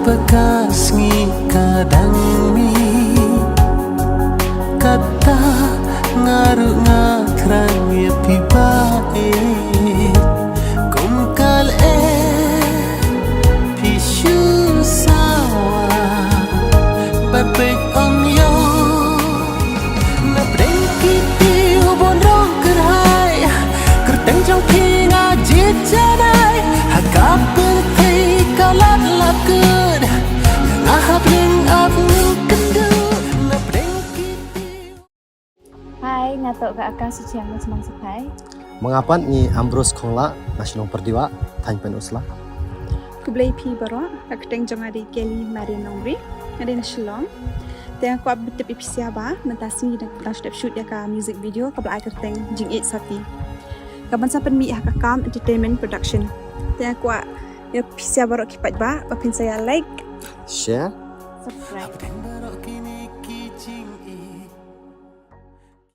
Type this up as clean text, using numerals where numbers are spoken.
bekas kadang mi kata ngaru ngakrang ya pibae kumkal pishu sawa bapek om yo na breng kiti ubon rong kerhai kerteng trong khi ngajit janai hakap pentai kalat lakud yang ahap yang abung kendu na breng kiti. Hai, ngatok ke akan suci yang semang sepai. Mengapa ni Ambrose Kongla Nasional Perdiwa Tanjpan Usla? Kublai pi baro akdeng jongari K.E.Y Marin Nongri ada Shalom. Tengah kuat betul ipisia ba mentasi dan step shoot ya ka music video kabla akdeng Jingieid sati. Kapan sapen mi ya kam entertainment production. Tengah kuat ya ipisia baro kipat ba bapin saya like, Share, subscribe. Abdeng barok kini ki Jingieid